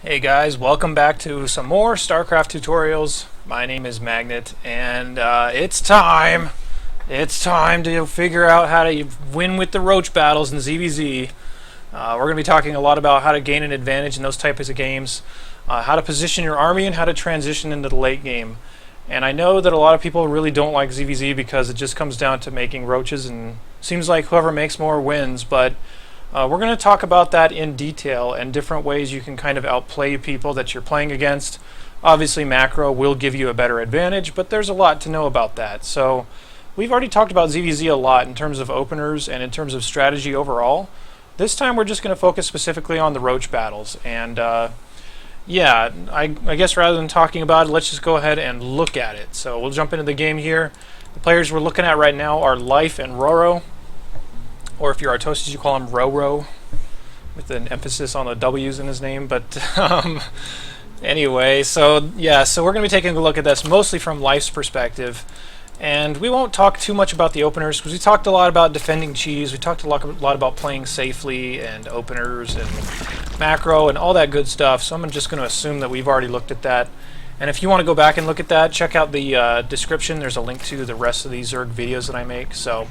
Hey guys, welcome back to some more Starcraft tutorials. My name is Magnet, and it's time! It's time to figure out how to win with the Roach battles in ZvZ. We're going to be talking a lot about how to gain an advantage in those types of games, how to position your army, and how to transition into the late game. And I know that a lot of people really don't like ZvZ because it just comes down to making roaches, and seems like whoever makes more wins, but we're going to talk about that in detail and different ways you can kind of outplay people that you're playing against. Obviously macro will give you a better advantage, but there's a lot to know about that. So we've already talked about ZvZ a lot in terms of openers and in terms of strategy overall. This time we're just going to focus specifically on the Roach battles. And yeah, I guess rather than talking about it, let's just go ahead and look at it. So we'll jump into the game here. The players we're looking at right now are Life and Burrow. Or if you're HoTS, you call him Row, with an emphasis on the W's in his name. But anyway, so yeah, so we're going to be taking a look at this mostly from Life's perspective. And we won't talk too much about the openers, because we talked a lot about defending cheese, we talked a lot about playing safely, and openers, and macro, and all that good stuff. So I'm just going to assume that we've already looked at that. And if you want to go back and look at that, check out the description. There's a link to the rest of these Zerg videos that I make. So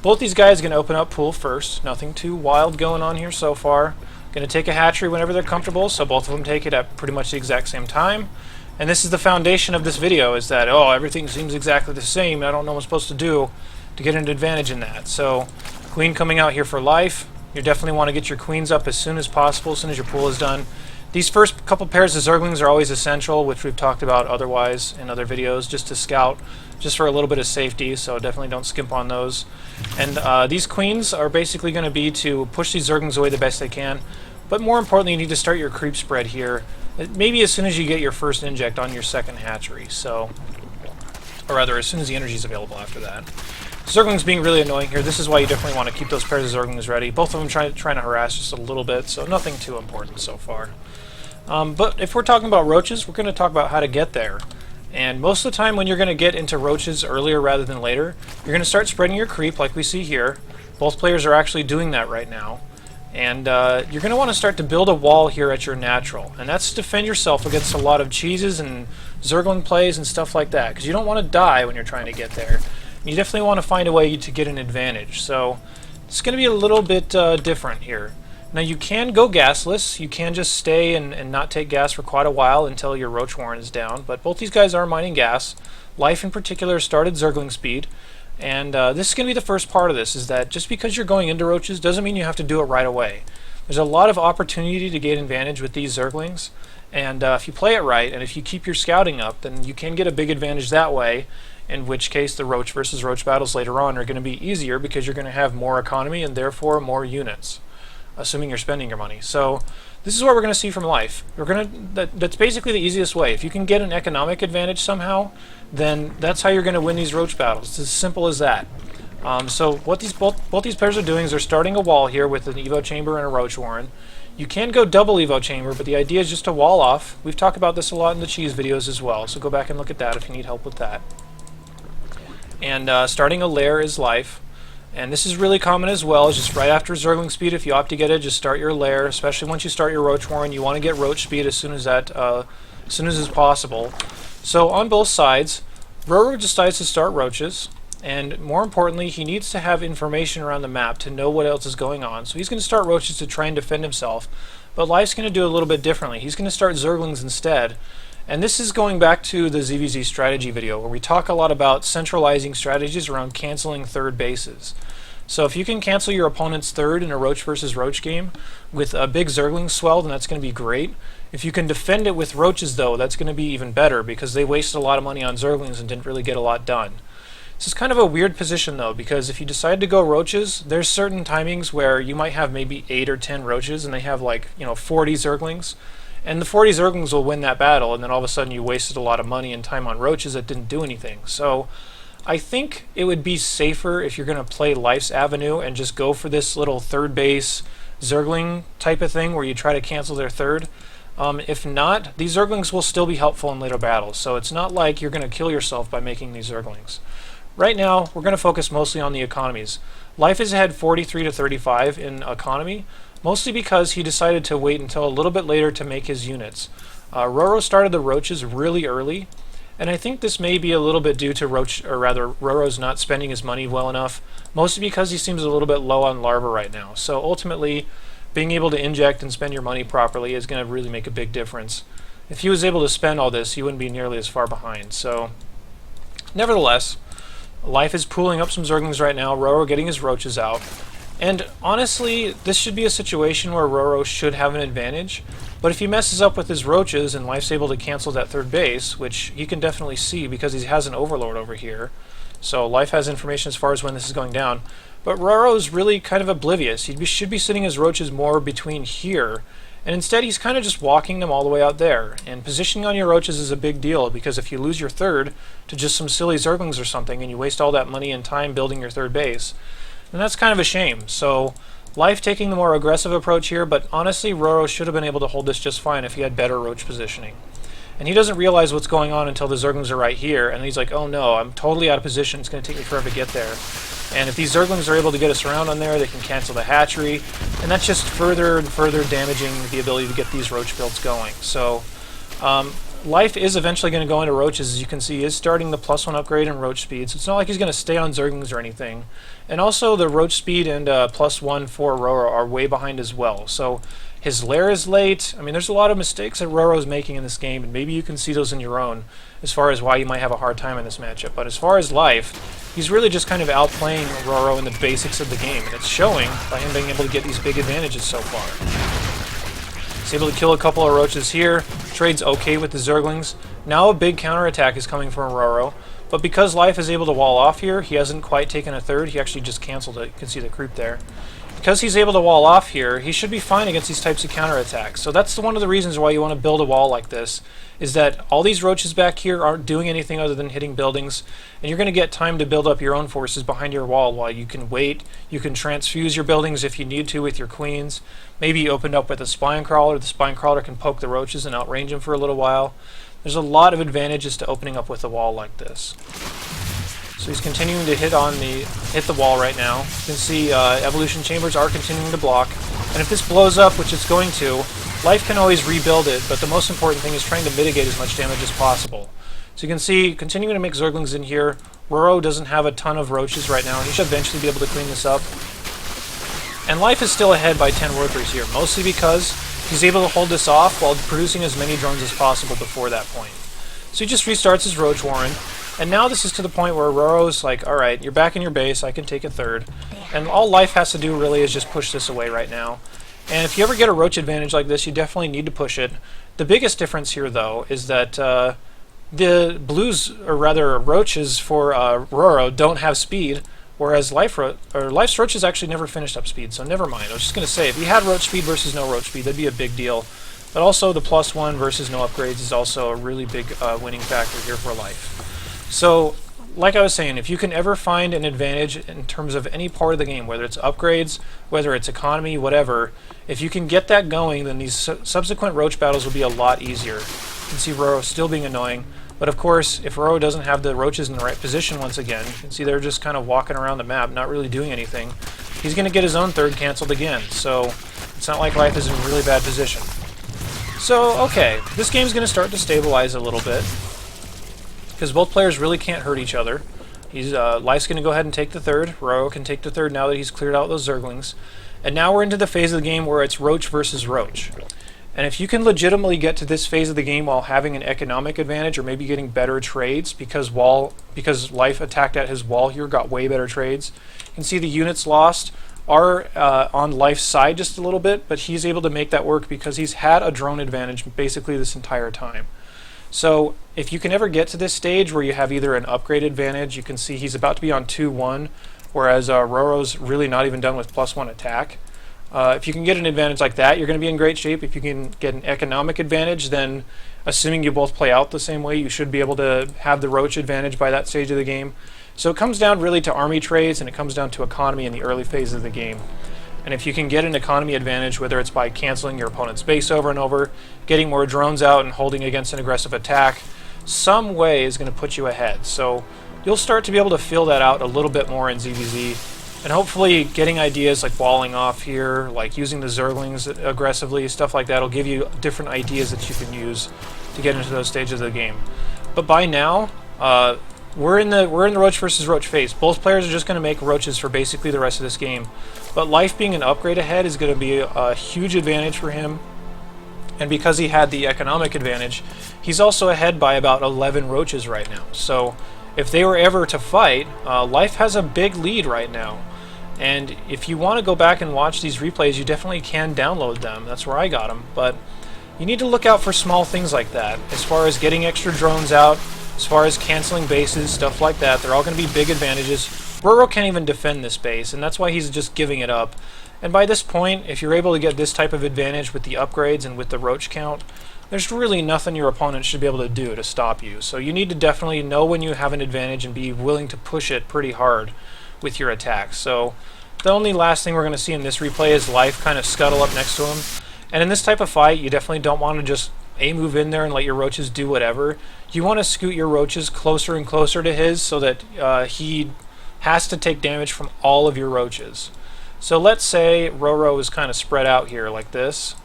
both these guys are going to open up pool first. Nothing too wild going on here so far. Going to take a hatchery whenever they're comfortable, so both of them take it at pretty much the exact same time. And this is the foundation of this video, is that, oh, everything seems exactly the same, I don't know what I'm supposed to do to get an advantage in that. So, queen coming out here for Life. You definitely want to get your queens up as soon as possible, as soon as your pool is done. These first couple pairs of Zerglings are always essential, which we've talked about otherwise in other videos, just to scout, just for a little bit of safety, so definitely don't skimp on those. And these queens are basically going to be to push these Zerglings away the best they can, but more importantly, you need to start your creep spread here, maybe as soon as you get your first inject on your second hatchery, so, or rather, as soon as the energy is available after that. Zerglings being really annoying here. This is why you definitely want to keep those pairs of Zerglings ready. Both of them trying to harass just a little bit, so nothing too important so far. But if we're talking about roaches, we're going to talk about how to get there. And most of the time when you're going to get into roaches earlier rather than later, you're going to start spreading your creep like we see here. Both players are actually doing that right now. And you're going to want to start to build a wall here at your natural. And that's to defend yourself against a lot of cheeses and Zergling plays and stuff like that. Because you don't want to die when you're trying to get there. And you definitely want to find a way to get an advantage. So it's going to be a little bit different here. Now you can go gasless, you can just stay and not take gas for quite a while until your Roach Warren is down, but both these guys are mining gas. Life in particular started Zergling speed, and this is going to be the first part of this, is that just because you're going into roaches doesn't mean you have to do it right away. There's a lot of opportunity to gain advantage with these Zerglings, and if you play it right, and if you keep your scouting up, then you can get a big advantage that way, in which case the Roach versus Roach battles later on are going to be easier because you're going to have more economy and therefore more units, assuming you're spending your money. So this is what we're going to see from Life. That's basically the easiest way. If you can get an economic advantage somehow, then that's how you're going to win these Roach battles. It's as simple as that. So what both these pairs are doing is they're starting a wall here with an Evo Chamber and a Roach Warren. You can go double Evo Chamber, but the idea is just to wall off. We've talked about this a lot in the cheese videos as well, so go back and look at that if you need help with that. And starting a lair is Life. And this is really common as well, just right after Zergling speed. If you opt to get it, just start your lair. Especially once you start your Roach Warren, you want to get Roach speed as soon as is possible. So on both sides, Burrow decides to start roaches, and more importantly, he needs to have information around the map to know what else is going on. So he's going to start roaches to try and defend himself, but Life's going to do it a little bit differently. He's going to start Zerglings instead. And this is going back to the ZvZ strategy video, where we talk a lot about centralizing strategies around canceling third bases. So if you can cancel your opponent's third in a Roach versus Roach game with a big Zergling swell, then that's going to be great. If you can defend it with Roaches, though, that's going to be even better, because they wasted a lot of money on Zerglings and didn't really get a lot done. This is kind of a weird position, though, because if you decide to go Roaches, there's certain timings where you might have maybe 8 or 10 Roaches, and they have, like, 40 Zerglings. And the 40 Zerglings will win that battle, and then all of a sudden you wasted a lot of money and time on roaches that didn't do anything. So I think it would be safer if you're going to play Life's avenue and just go for this little third base Zergling type of thing where you try to cancel their third. If not, these Zerglings will still be helpful in later battles, so it's not like you're going to kill yourself by making these Zerglings. Right now, we're going to focus mostly on the economies. Life is ahead 43 to 35 in economy. mostly because he decided to wait until a little bit later to make his units. Roro started the Roaches really early, and I think this may be a little bit due to Roro's not spending his money well enough, mostly because he seems a little bit low on larva right now. So ultimately, being able to inject and spend your money properly is going to really make a big difference. If he was able to spend all this, he wouldn't be nearly as far behind. So, nevertheless, Life is pooling up some Zerglings right now, Roro getting his Roaches out. And honestly, this should be a situation where Roro should have an advantage, but if he messes up with his Roaches and Life's able to cancel that third base, which he can definitely see because he has an Overlord over here, so Life has information as far as when this is going down, but Roro's really kind of oblivious. He should be sitting his Roaches more between here, and instead he's kind of just walking them all the way out there. And positioning on your Roaches is a big deal, because if you lose your third to just some silly Zerglings or something, and you waste all that money and time building your third base, then that's kind of a shame. So Life taking the more aggressive approach here, but honestly Roro should have been able to hold this just fine if he had better Roach positioning. And he doesn't realize what's going on until the Zerglings are right here, and he's like, oh no, I'm totally out of position, it's going to take me forever to get there. And if these Zerglings are able to get us around on there, they can cancel the hatchery, and that's just further and further damaging the ability to get these Roach builds going. So Life is eventually going to go into Roaches. As you can see, he is starting the +1 upgrade in Roach speed, so it's not like he's going to stay on Zerglings or anything. And also the Roach speed and +1 for Roro are way behind as well. So his lair is late. I mean, there's a lot of mistakes that Roro's making in this game, and maybe you can see those in your own as far as why you might have a hard time in this matchup. But as far as Life, he's really just kind of outplaying Roro in the basics of the game, and it's showing by him being able to get these big advantages so far. He's able to kill a couple of Roaches here, trades okay with the Zerglings. Now a big counterattack is coming from Roro, but because Life is able to wall off here, he hasn't quite taken a third, he actually just canceled it. You can see the creep there. Because he's able to wall off here, he should be fine against these types of counterattacks. So that's one of the reasons why you want to build a wall like this, is that all these Roaches back here aren't doing anything other than hitting buildings, and you're going to get time to build up your own forces behind your wall while you can wait, you can transfuse your buildings if you need to with your queens. Maybe you opened up with a Spine Crawler, the Spine Crawler can poke the Roaches and outrange them for a little while. There's a lot of advantages to opening up with a wall like this. So he's continuing to hit the wall right now. You can see evolution chambers are continuing to block, and if this blows up, which it's going to, Life can always rebuild it, but the most important thing is trying to mitigate as much damage as possible. So you can see, continuing to make Zerglings in here. Burrow doesn't have a ton of Roaches right now, and he should eventually be able to clean this up. And Life is still ahead by 10 workers here, mostly because he's able to hold this off while producing as many drones as possible before that point. So he just restarts his Roach Warren. And now this is to the point where Roro's like, alright, you're back in your base, I can take a third. And all Life has to do really is just push this away right now. And if you ever get a Roach advantage like this, you definitely need to push it. The biggest difference here, though, is that the blues, or rather Roaches for Roro, don't have speed, whereas Life's Roaches actually never finished up speed, so never mind. I was just going to say, if you had Roach speed versus no Roach speed, that'd be a big deal. But also the +1 versus no upgrades is also a really big winning factor here for Life. So, like I was saying, if you can ever find an advantage in terms of any part of the game, whether it's upgrades, whether it's economy, whatever, if you can get that going, then these subsequent Roach battles will be a lot easier. You can see Roro still being annoying, but of course, if Roro doesn't have the Roaches in the right position once again, you can see they're just kind of walking around the map, not really doing anything, he's going to get his own third cancelled again, so it's not like Life is in a really bad position. So, okay, this game's going to start to stabilize a little bit, because both players really can't hurt each other. Life's going to go ahead and take the third. Roro can take the third now that he's cleared out those Zerglings. And now we're into the phase of the game where it's Roach versus Roach. And if you can legitimately get to this phase of the game while having an economic advantage or maybe getting better trades, because Life attacked at his wall here, got way better trades, you can see the units lost are on Life's side just a little bit, but he's able to make that work because he's had a drone advantage basically this entire time. So if you can ever get to this stage where you have either an upgrade advantage, you can see he's about to be on 2-1, whereas Roro's really not even done with +1 attack. If you can get an advantage like that, you're going to be in great shape. If you can get an economic advantage, then assuming you both play out the same way, you should be able to have the Roach advantage by that stage of the game. So it comes down really to army trades, and it comes down to economy in the early phase of the game. And if you can get an economy advantage, whether it's by canceling your opponent's base over and over, getting more drones out and holding against an aggressive attack, some way is going to put you ahead. So you'll start to be able to feel that out a little bit more in ZvZ. And hopefully getting ideas like walling off here, like using the Zerglings aggressively, stuff like that will give you different ideas that you can use to get into those stages of the game. But by now, we're in the Roach versus Roach phase. Both players are just going to make Roaches for basically the rest of this game. But Life being an upgrade ahead is going to be a huge advantage for him. And because he had the economic advantage, he's also ahead by about 11 Roaches right now. So if they were ever to fight, Life has a big lead right now. And if you want to go back and watch these replays, you definitely can download them. That's where I got them. But you need to look out for small things like that. As far as getting extra drones out, as far as canceling bases, stuff like that, they're all going to be big advantages. Burrow can't even defend this base, and that's why he's just giving it up. And by this point, if you're able to get this type of advantage with the upgrades and with the Roach count, there's really nothing your opponent should be able to do to stop you. So you need to definitely know when you have an advantage and be willing to push it pretty hard with your attacks. So the only last thing we're going to see in this replay is Life kind of scuttle up next to him. And in this type of fight, you definitely don't want to just move in there and let your Roaches do whatever. You want to scoot your Roaches closer and closer to his so that he has to take damage from all of your Roaches. So let's say Roro is kind of spread out here like this,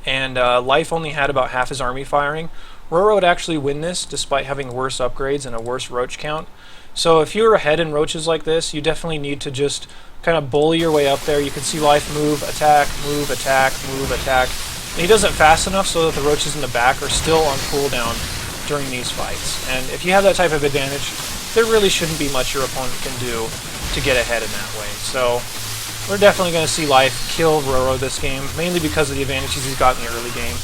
and Life only had about half his army firing. Roro would actually win this despite having worse upgrades and a worse Roach count. So if you're ahead in Roaches like this, you definitely need to just kind of bully your way up there. You can see Life move, attack, move, attack, move, attack. And he does it fast enough so that the Roaches in the back are still on cooldown during these fights. And if you have that type of advantage, there really shouldn't be much your opponent can do to get ahead in that way. So we're definitely going to see Life kill Roro this game, mainly because of the advantages he's got in the early game.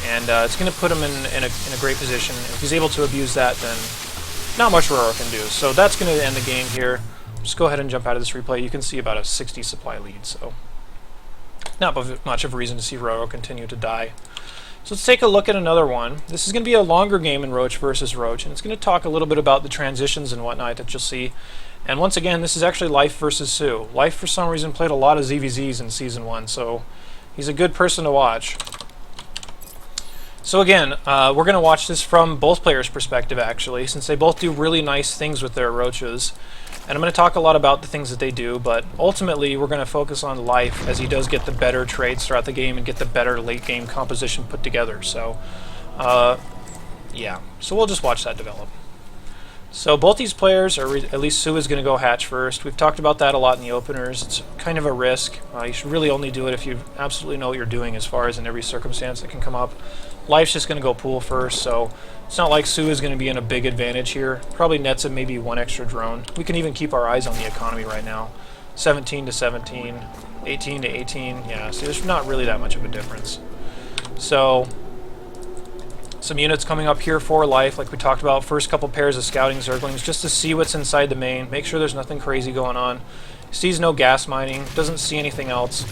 And it's going to put him in a great position. If he's able to abuse that, then not much Roro can do. So that's going to end the game here. Just go ahead and jump out of this replay. You can see about a 60 supply lead, so not much of a reason to see Roro continue to die. So let's take a look at another one. This is going to be a longer game in Roach versus Roach, and it's going to talk a little bit about the transitions and whatnot that you'll see. And once again, this is actually Life versus Sue. Life, for some reason, played a lot of ZvZs in Season 1, so he's a good person to watch. So again, we're going to watch this from both players' perspective, actually, since they both do really nice things with their Roaches. And I'm going to talk a lot about the things that they do, but ultimately we're going to focus on Life as he does get the better trades throughout the game and get the better late-game composition put together. So, yeah. So we'll just watch that develop. So both these players, or at least Sue is going to go hatch first. We've talked about that a lot in the openers. It's kind of a risk. You should really only do it if you absolutely know what you're doing as far as in every circumstance that can come up. Life's just going to go pool first, so it's not like Sue is going to be in a big advantage here. Probably nets him maybe one extra drone. We can even keep our eyes on the economy right now. 17 to 17, 18 to 18. Yeah, so there's not really that much of a difference. So some units coming up here for Life, like we talked about. First couple pairs of scouting Zerglings just to see what's inside the main. Make sure there's nothing crazy going on. Sees no gas mining. Doesn't see anything else.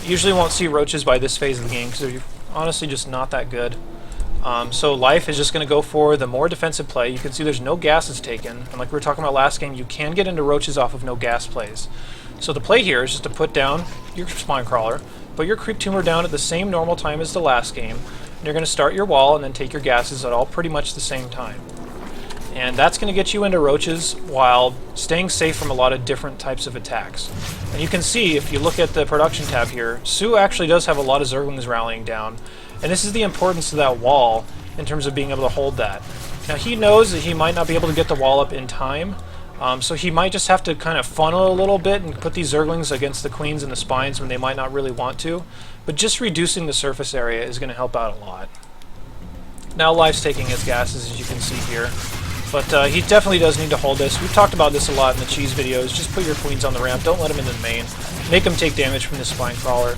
Usually won't see Roaches by this phase of the game because they're honestly just not that good. So Life is just going to go for the more defensive play. You can see there's no gases taken, and like we were talking about last game, you can get into Roaches off of no gas plays. So the play here is just to put down your Spine Crawler, put your Creep Tumor down at the same normal time as the last game, and you're going to start your wall and then take your gases at all pretty much the same time. And that's going to get you into Roaches while staying safe from a lot of different types of attacks. And you can see, if you look at the production tab here, Sue actually does have a lot of Zerglings rallying down. And this is the importance of that wall in terms of being able to hold that. Now he knows that he might not be able to get the wall up in time, so he might just have to kind of funnel a little bit and put these Zerglings against the Queens and the Spines when they might not really want to. But just reducing the surface area is going to help out a lot. Now Life's taking his gases, as you can see here. But he definitely does need to hold this. We've talked about this a lot in the cheese videos. Just put your Queens on the ramp. Don't let them in the main. Make them take damage from the Spine Crawler.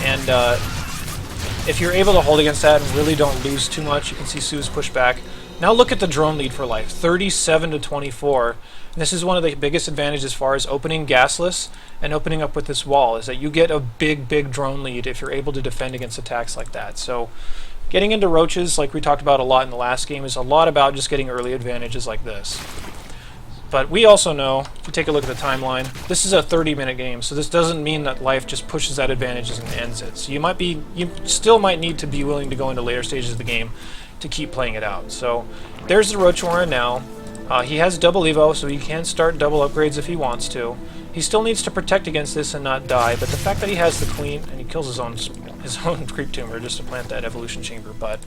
And if you're able to hold against that and really don't lose too much, you can see Sue's push back. Now look at the drone lead for Life, 37 to 24. And this is one of the biggest advantages as far as opening gasless and opening up with this wall, is that you get a big drone lead if you're able to defend against attacks like that. So getting into Roaches, like we talked about a lot in the last game, is a lot about just getting early advantages like this. But we also know, if you take a look at the timeline, this is a 30-minute game, so this doesn't mean that Life just pushes that advantages and ends it. So you still might need to be willing to go into later stages of the game to keep playing it out. So there's the Roach we're in now. He has double Evo, so he can start double upgrades if he wants to. He still needs to protect against this and not die, but the fact that he has the queen, and he kills his own creep tumor just to plant that evolution chamber, but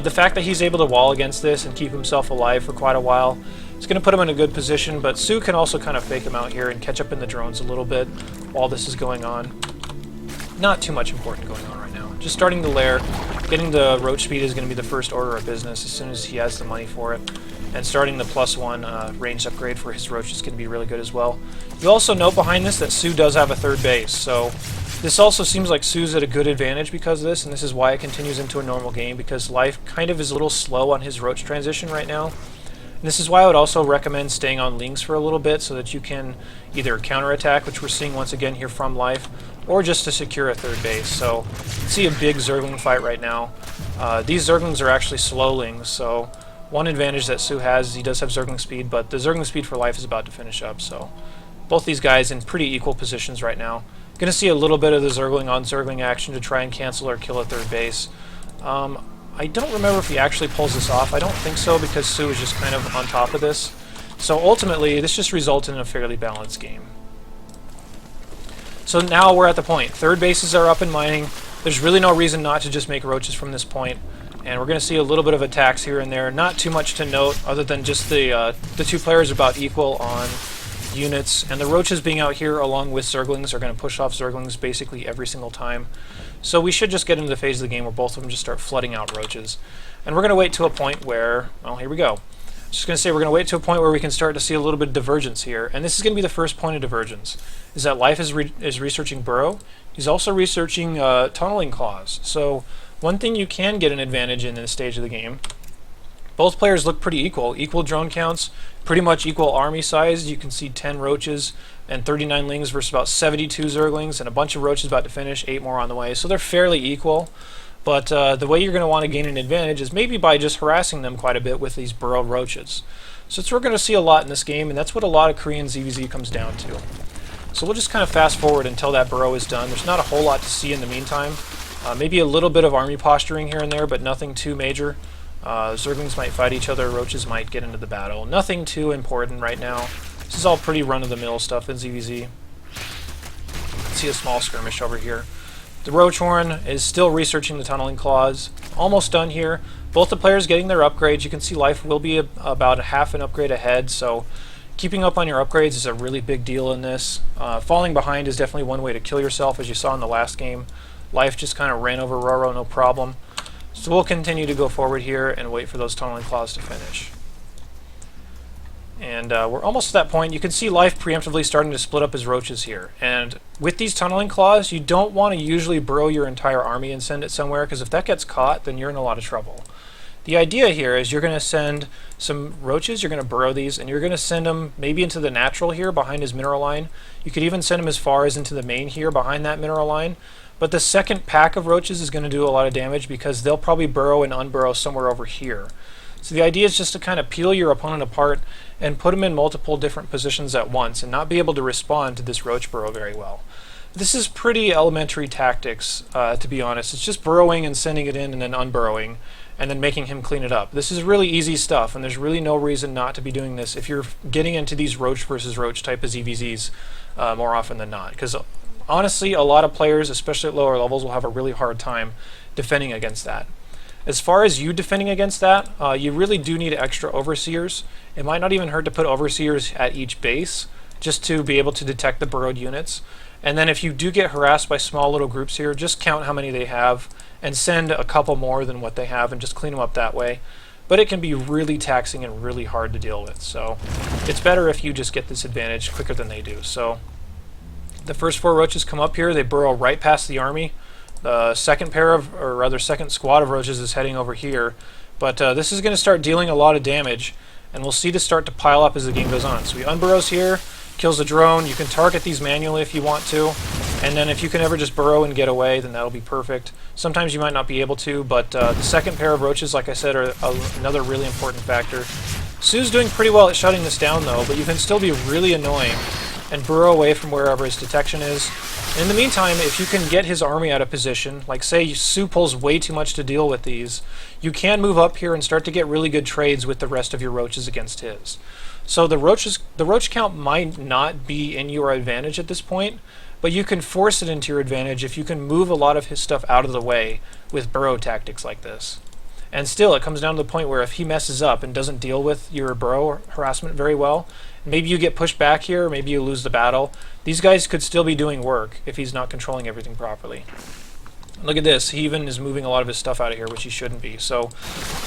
the fact that he's able to wall against this and keep himself alive for quite a while, it's going to put him in a good position, but Su can also kind of fake him out here and catch up in the drones a little bit while this is going on. Not too much important going on right now. Just starting the lair, getting the roach speed is going to be the first order of business as soon as he has the money for it. And starting the +1 ranged upgrade for his roach is going to be really good as well. You also note behind this that Su does have a third base, so this also seems like Su's at a good advantage because of this, and this is why it continues into a normal game, because life kind of is a little slow on his roach transition right now. And this is why I would also recommend staying on links for a little bit so that you can either counterattack, which we're seeing once again here from life, or just to secure a third base. So you can see a big Zergling fight right now. These Zerglings are actually slowlings, so one advantage that Su has is he does have Zergling speed, but the Zergling speed for life is about to finish up, so both these guys in pretty equal positions right now. Going to see a little bit of the Zergling on Zergling action to try and cancel or kill a third base. I don't remember if he actually pulls this off. I don't think so because Su is just kind of on top of this. So ultimately, this just results in a fairly balanced game. So now we're at the point. Third bases are up and mining. There's really no reason not to just make roaches from this point. And we're going to see a little bit of attacks here and there. Not too much to note other than just the two players are about equal on units. And the roaches being out here along with Zerglings are going to push off Zerglings basically every single time. So we should just get into the phase of the game where both of them just start flooding out roaches. And we're going to wait to a point where, well, here we go. Just going to say we're going to wait to a point where we can start to see a little bit of divergence here. And this is going to be the first point of divergence, is that Life is researching Burrow. He's also researching tunneling claws. So one thing you can get an advantage in this stage of the game, both players look pretty equal drone counts, pretty much equal army size. You can see 10 roaches and 39 lings versus about 72 Zerglings, and a bunch of roaches about to finish, 8 more on the way. So they're fairly equal, but the way you're going to want to gain an advantage is maybe by just harassing them quite a bit with these Burrow roaches. So that's what we're going to see a lot in this game, and that's what a lot of Korean ZvZ comes down to. So we'll just kind of fast forward until that Burrow is done. There's not a whole lot to see in the meantime. Maybe a little bit of army posturing here and there, but nothing too major. Zerglings might fight each other, roaches might get into the battle. Nothing too important right now. This is all pretty run-of-the-mill stuff in ZvZ. See a small skirmish over here. The Roach Horn is still researching the tunneling claws. Almost done here. Both the players getting their upgrades. You can see Life will be about a half an upgrade ahead, so keeping up on your upgrades is a really big deal in this. Falling behind is definitely one way to kill yourself, as you saw in the last game. Life just kind of ran over Burrow, no problem. So we'll continue to go forward here and wait for those tunneling claws to finish. And we're almost at that point. You can see Life preemptively starting to split up his roaches here. And with these tunneling claws, you don't want to usually burrow your entire army and send it somewhere, because if that gets caught, then you're in a lot of trouble. The idea here is you're going to send some roaches, you're going to burrow these, and you're going to send them maybe into the natural here behind his mineral line. You could even send them as far as into the main here behind that mineral line. But the second pack of roaches is going to do a lot of damage because they'll probably burrow and unburrow somewhere over here. So the idea is just to kind of peel your opponent apart and put them in multiple different positions at once and not be able to respond to this roach burrow very well. This is pretty elementary tactics, to be honest. It's just burrowing and sending it in and then unburrowing and then making him clean it up. This is really easy stuff, and there's really no reason not to be doing this if you're getting into these roach versus roach type of ZvZs more often than not. Because honestly, a lot of players, especially at lower levels, will have a really hard time defending against that. As far as you defending against that, you really do need extra overseers. It might not even hurt to put overseers at each base just to be able to detect the burrowed units. And then if you do get harassed by small little groups here, just count how many they have and send a couple more than what they have and just clean them up that way. But it can be really taxing and really hard to deal with. So it's better if you just get this advantage quicker than they do. So the first 4 roaches come up here, they burrow right past the army. The second pair of, or rather second squad of roaches is heading over here. But this is going to start dealing a lot of damage, and we'll see this start to pile up as the game goes on. So he unburrows here, kills a drone. You can target these manually if you want to, and then if you can ever just burrow and get away, then that'll be perfect. Sometimes you might not be able to, but the second pair of roaches, like I said, are another really important factor. Su's doing pretty well at shutting this down though, but you can still be really annoying and burrow away from wherever his detection is. In the meantime, if you can get his army out of position, like say Su pulls way too much to deal with these, you can move up here and start to get really good trades with the rest of your roaches against his. So the roach count might not be in your advantage at this point, but you can force it into your advantage if you can move a lot of his stuff out of the way with burrow tactics like this. And still, it comes down to the point where if he messes up and doesn't deal with your burrow harassment very well, maybe you get pushed back here, maybe you lose the battle. These guys could still be doing work if he's not controlling everything properly. Look at this, he even is moving a lot of his stuff out of here, which he shouldn't be. So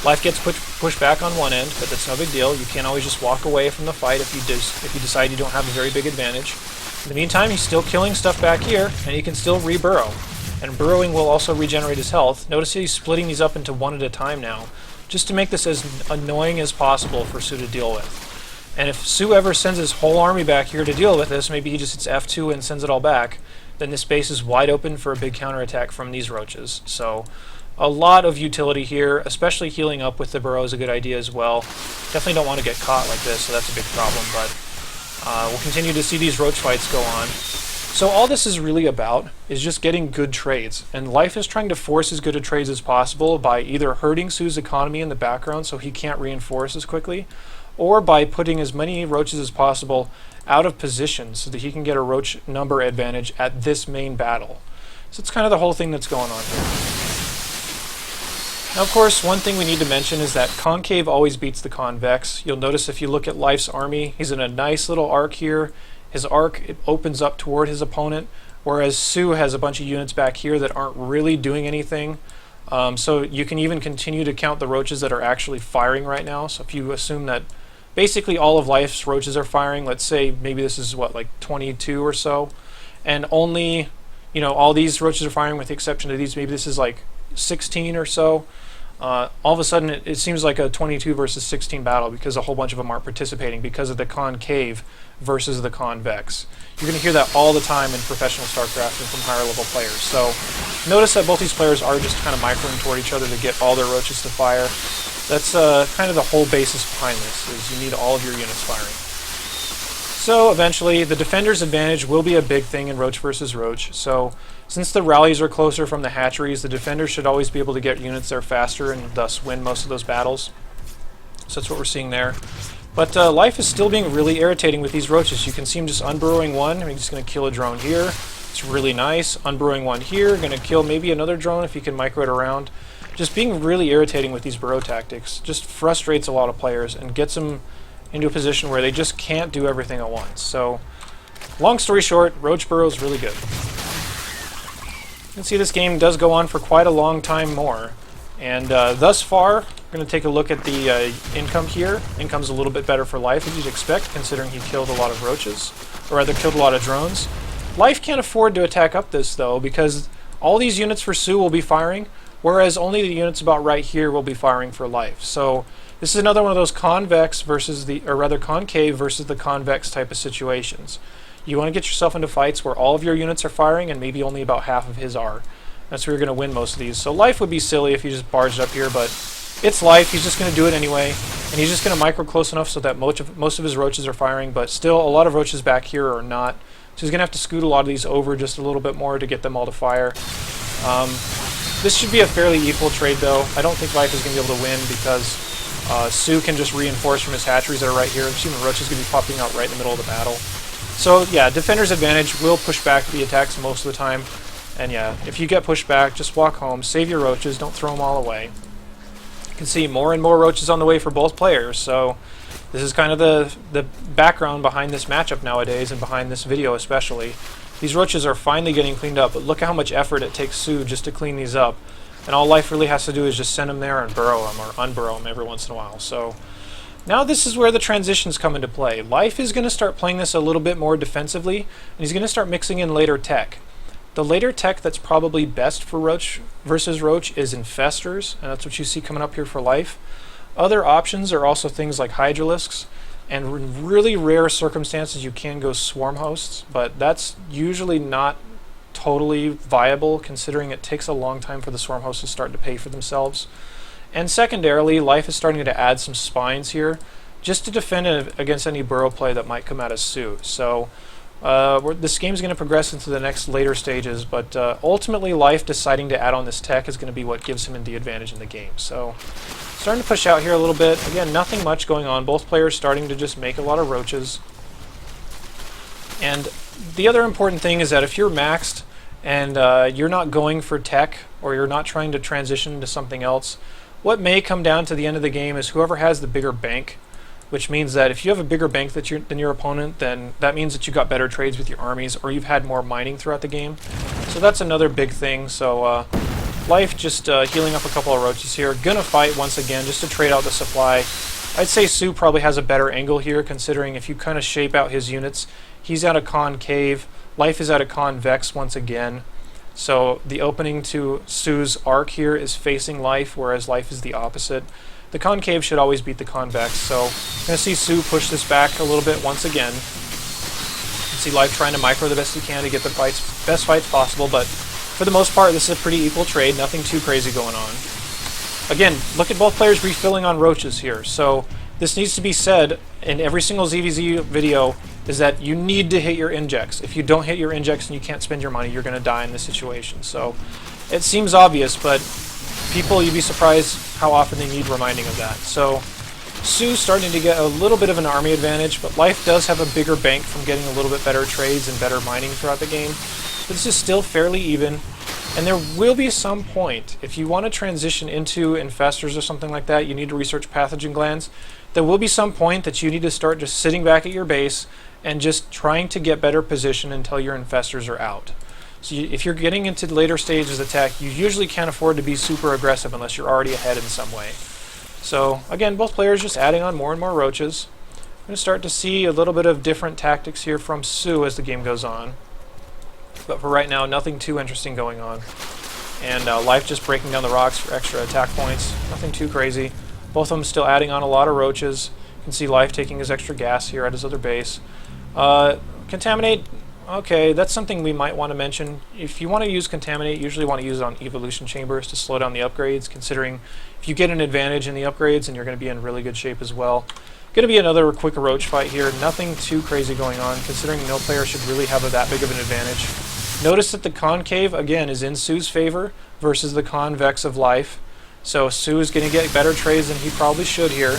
life gets pushed back on one end, but that's no big deal. You can't always just walk away from the fight if you decide you don't have a very big advantage. In the meantime, he's still killing stuff back here, and he can still re-burrow. And burrowing will also regenerate his health. Notice he's splitting these up into one at a time now, just to make this as annoying as possible for Su to deal with. And if Su ever sends his whole army back here to deal with this, maybe he just hits F2 and sends it all back, then this base is wide open for a big counterattack from these roaches. So a lot of utility here, especially healing up with the burrow is a good idea as well. Definitely don't want to get caught like this, so that's a big problem, but we'll continue to see these roach fights go on. So all this is really about is just getting good trades, and Life is trying to force as good a trades as possible by either hurting Su's economy in the background so he can't reinforce as quickly, or by putting as many roaches as possible out of position so that he can get a roach number advantage at this main battle. So it's kind of the whole thing that's going on here. Now, of course, one thing we need to mention is that concave always beats the convex. You'll notice if you look at Life's army, he's in a nice little arc here. His arc, it opens up toward his opponent, whereas Su has a bunch of units back here that aren't really doing anything. So you can even continue to count the roaches that are actually firing right now. So if you assume that basically all of Life's roaches are firing, let's say maybe this is what, like 22 or so, and only, you know, all these roaches are firing with the exception of these, maybe this is like 16 or so. All of a sudden it seems like a 22 versus 16 battle because a whole bunch of them aren't participating because of the concave versus the convex. You're going to hear that all the time in professional Starcraft and from higher level players. So notice that both these players are just kind of microing toward each other to get all their roaches to fire. That's kind of the whole basis behind this, is you need all of your units firing. So eventually the defender's advantage will be a big thing in Roach versus Roach. So since the rallies are closer from the hatcheries, the defender should always be able to get units there faster and thus win most of those battles. So that's what we're seeing there. But Life is still being really irritating with these roaches. You can see him just unburrowing one. I mean, he's going to kill a drone here. It's really nice. Unburrowing one here. Going to kill maybe another drone if he can micro it around. Just being really irritating with these burrow tactics. Just frustrates a lot of players and gets them into a position where they just can't do everything at once. So, long story short, Roach Burrow is really good. You can see this game does go on for quite a long time more. And thus far, we're going to take a look at the income here. Income's a little bit better for Life, as you'd expect, considering he killed a lot of roaches, or rather killed a lot of drones. Life can't afford to attack up this, though, because all these units for Su will be firing, whereas only the units about right here will be firing for Life. So this is another one of those convex versus the, or rather concave versus the convex type of situations. You want to get yourself into fights where all of your units are firing and maybe only about half of his are. That's where you're going to win most of these. So Life would be silly if you just barged up here, but it's Life. He's just going to do it anyway, and he's just going to micro close enough so that most of his roaches are firing, but still a lot of roaches back here are not. So he's going to have to scoot a lot of these over just a little bit more to get them all to fire. This should be a fairly equal trade, though. I don't think Life is going to be able to win because Su can just reinforce from his hatcheries that are right here. Assuming Roach is going to be popping out right in the middle of the battle. So yeah, defender's advantage will push back the attacks most of the time. And yeah, if you get pushed back, just walk home, save your roaches, don't throw them all away. You can see more and more roaches on the way for both players, so this is kind of the background behind this matchup nowadays, and behind this video especially. These roaches are finally getting cleaned up, but look at how much effort it takes Su just to clean these up. And all Life really has to do is just send them there and burrow them, or unburrow them every once in a while. So now this is where the transitions come into play. Life is going to start playing this a little bit more defensively, and he's going to start mixing in later tech. The later tech that's probably best for Roach versus Roach is Infestors, and that's what you see coming up here for Life. Other options are also things like Hydralisks, and in really rare circumstances you can go Swarm Hosts, but that's usually not totally viable considering it takes a long time for the Swarm Hosts to start to pay for themselves. And secondarily, Life is starting to add some spines here just to defend against any burrow play that might come out of Su. So This game is going to progress into the next later stages, but ultimately Life deciding to add on this tech is going to be what gives him the advantage in the game. So starting to push out here a little bit. Again, nothing much going on. Both players starting to just make a lot of roaches. And the other important thing is that if you're maxed and you're not going for tech, or you're not trying to transition to something else, what may come down to the end of the game is whoever has the bigger bank, which means that if you have a bigger bank than your opponent, then that means that you got better trades with your armies, or you've had more mining throughout the game. So that's another big thing. So Life just healing up a couple of roaches here. Gonna fight once again just to trade out the supply. I'd say Sue probably has a better angle here, considering if you kind of shape out his units, he's at a concave, Life is at a convex once again. So the opening to Sue's arc here is facing Life, whereas Life is the opposite. The concave should always beat the convex, so I'm going to see Sue push this back a little bit once again. You can see Life trying to micro the best he can to get the best fights possible, but for the most part this is a pretty equal trade, nothing too crazy going on. Again, look at both players refilling on roaches here, so this needs to be said in every single ZvZ video, is that you need to hit your injects. If you don't hit your injects and you can't spend your money, you're going to die in this situation. So it seems obvious, but people, you'd be surprised how often they need reminding of that. So Sue's starting to get a little bit of an army advantage, but Life does have a bigger bank from getting a little bit better trades and better mining throughout the game. But this is still fairly even, and there will be some point, if you want to transition into infestors or something like that, you need to research pathogen glands. There will be some point that you need to start just sitting back at your base and just trying to get better position until your infestors are out. So if you're getting into the later stages of attack, you usually can't afford to be super aggressive unless you're already ahead in some way. So again, both players just adding on more and more roaches. I'm going to start to see a little bit of different tactics here from Sue as the game goes on. But for right now, nothing too interesting going on. And Life just breaking down the rocks for extra attack points. Nothing too crazy. Both of them still adding on a lot of roaches. You can see Life taking his extra gas here at his other base. Contaminate, okay, that's something we might want to mention. If you want to use Contaminate, you usually want to use it on Evolution Chambers to slow down the upgrades, considering if you get an advantage in the upgrades, then you're going to be in really good shape as well. Going to be another quick roach fight here. Nothing too crazy going on, considering no player should really have that big of an advantage. Notice that the concave, again, is in Sue's favor versus the convex of Life. So Sue is going to get better trades than he probably should here.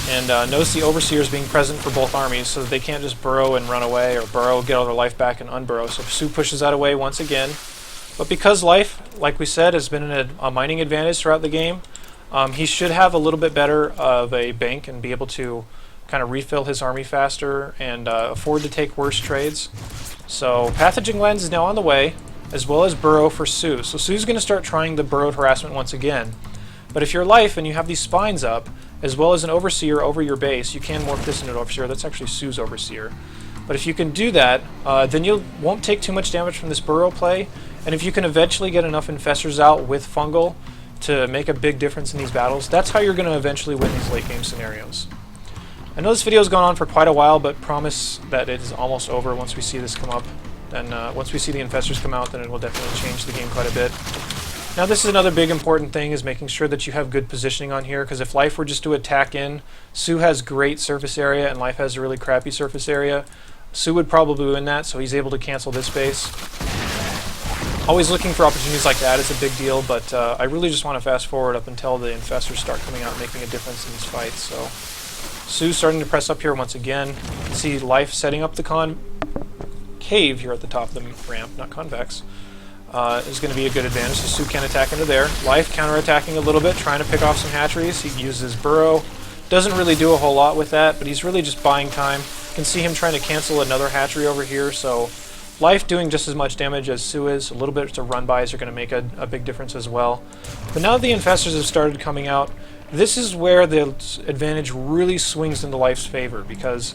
And notice the Overseers being present for both armies, so that they can't just burrow and run away, or burrow, get all their life back, and unburrow. So Sue pushes that away once again. But because Life, like we said, has been a mining advantage throughout the game, he should have a little bit better of a bank and be able to kind of refill his army faster and afford to take worse trades. So Pathogen Lens is now on the way, as well as Burrow for Sue. So Sue's going to start trying the burrowed harassment once again. But if you're Life and you have these spines up, as well as an Overseer over your base, you can morph this into an Overseer. That's actually Sue's Overseer. But if you can do that, then you won't take too much damage from this Burrow play, and if you can eventually get enough Infestors out with Fungal to make a big difference in these battles, that's how you're going to eventually win these late game scenarios. I know this video has gone on for quite a while, but promise that it is almost over once we see this come up. And once we see the Infestors come out, then it will definitely change the game quite a bit. Now this is another big important thing, is making sure that you have good positioning on here, because if Life were just to attack in, Sue has great surface area and Life has a really crappy surface area. Sue would probably win that, so he's able to cancel this base. Always looking for opportunities like that is a big deal, but I really just want to fast forward up until the Infestors start coming out and making a difference in these fights. So Sue's starting to press up here once again. You can see Life setting up the concave here at the top of the ramp, not convex. Is going to be a good advantage, so Sue can attack into there. Life counterattacking a little bit, trying to pick off some hatcheries. He uses Burrow. Doesn't really do a whole lot with that, but he's really just buying time. You can see him trying to cancel another hatchery over here, so Life doing just as much damage as Sue is. A little bit to run-bys are going to make a big difference as well. But now that the Infestors have started coming out, this is where the advantage really swings into Life's favor, because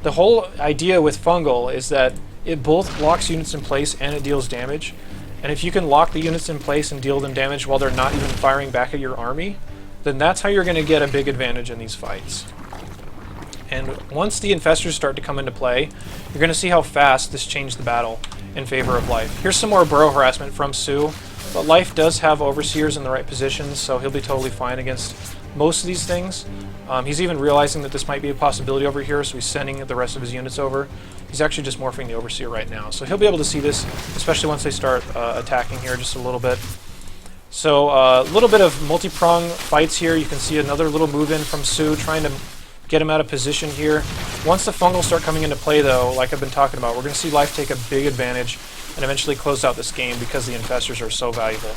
the whole idea with Fungal is that it both locks units in place and it deals damage. And if you can lock the units in place and deal them damage while they're not even firing back at your army, then that's how you're going to get a big advantage in these fights. And once the Infestors start to come into play, you're going to see how fast this changed the battle in favor of Life. Here's some more Burrow harassment from Sue, but Life does have Overseers in the right positions, so he'll be totally fine against most of these things. He's even realizing that this might be a possibility over here, so he's sending the rest of his units over. He's actually just morphing the Overseer right now, so he'll be able to see this, especially once they start attacking here just a little bit. So a little bit of multi-prong fights here. You can see another little move in from Sue, trying to get him out of position here. Once the fungals start coming into play, though, like I've been talking about, we're going to see Life take a big advantage and eventually close out this game because the infestors are so valuable.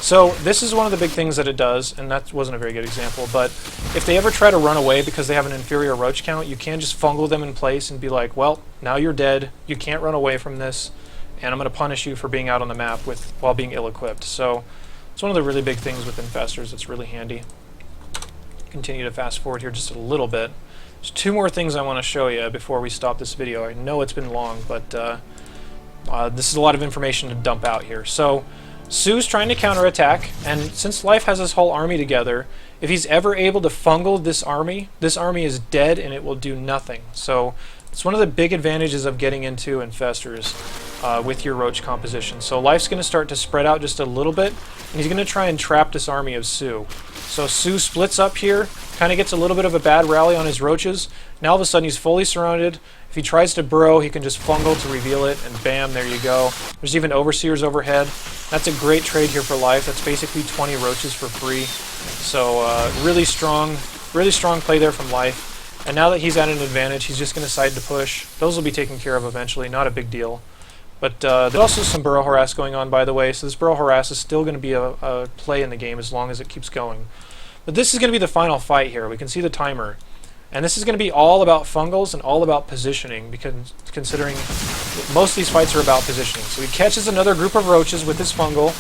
So this is one of the big things that it does, and that wasn't a very good example, but if they ever try to run away because they have an inferior roach count, you can just fungal them in place and be like, well, now you're dead, you can't run away from this, and I'm going to punish you for being out on the map while being ill-equipped. So it's one of the really big things with infestors that's really handy. Continue to fast forward here just a little bit. There's two more things I want to show you before we stop this video. I know it's been long, but this is a lot of information to dump out here. So Sue's trying to counterattack, and since Life has his whole army together, if he's ever able to fungal this army is dead and it will do nothing. So it's one of the big advantages of getting into infestors with your roach composition. So Life's going to start to spread out just a little bit, and he's going to try and trap this army of Sue. So Sue splits up here, kind of gets a little bit of a bad rally on his roaches. Now all of a sudden he's fully surrounded. If he tries to burrow, he can just fungal to reveal it, and bam, there you go. There's even overseers overhead. That's a great trade here for Life. That's basically 20 roaches for free. So really strong play there from Life. And now that he's at an advantage, he's just going to decide to push. Those will be taken care of eventually, not a big deal. But there's also some Burrow harass going on, by the way, so this Burrow harass is still going to be a play in the game as long as it keeps going. But this is going to be the final fight here. We can see the timer. And this is going to be all about fungals and all about positioning, because considering most of these fights are about positioning. So he catches another group of roaches with his fungal.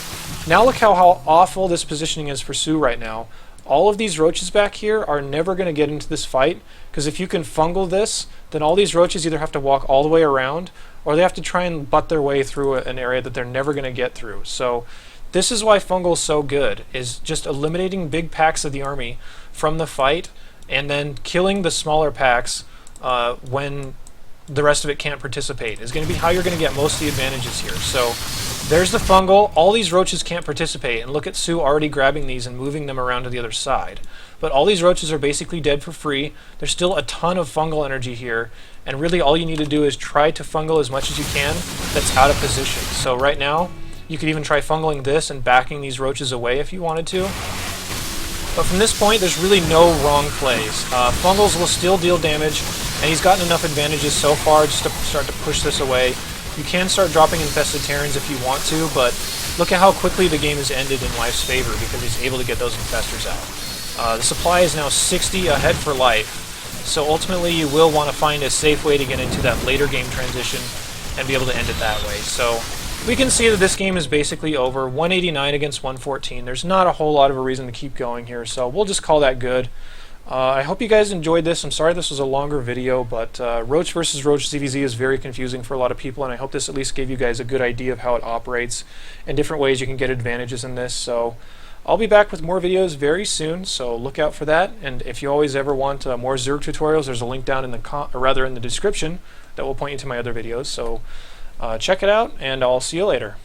Now look how awful this positioning is for Sue right now. All of these roaches back here are never going to get into this fight, because if you can fungal this, then all these roaches either have to walk all the way around, or they have to try and butt their way through an area that they're never going to get through. So this is why fungal is so good, is just eliminating big packs of the army from the fight, and then killing the smaller packs when the rest of it can't participate is going to be how you're going to get most of the advantages here. So there's the fungal. All these roaches can't participate, and look at Sue already grabbing these and moving them around to the other side. But all these roaches are basically dead for free. There's still a ton of fungal energy here, and really all you need to do is try to fungal as much as you can that's out of position. So right now, you could even try fungaling this and backing these roaches away if you wanted to. But from this point, there's really no wrong plays. Fungals will still deal damage, and he's gotten enough advantages so far just to start to push this away. You can start dropping infested Terrans if you want to, but look at how quickly the game has ended in Life's favor because he's able to get those infestors out. The supply is now 60 ahead for Life, so ultimately you will want to find a safe way to get into that later game transition and be able to end it that way. So we can see that this game is basically over. 189 against 114. There's not a whole lot of a reason to keep going here, so we'll just call that good. I hope you guys enjoyed this. I'm sorry this was a longer video, but Roach versus Roach ZvZ is very confusing for a lot of people, and I hope this at least gave you guys a good idea of how it operates and different ways you can get advantages in this. So I'll be back with more videos very soon, so look out for that. And if you always ever want more Zerg tutorials, there's a link down in the description that will point you to my other videos. So check it out, and I'll see you later.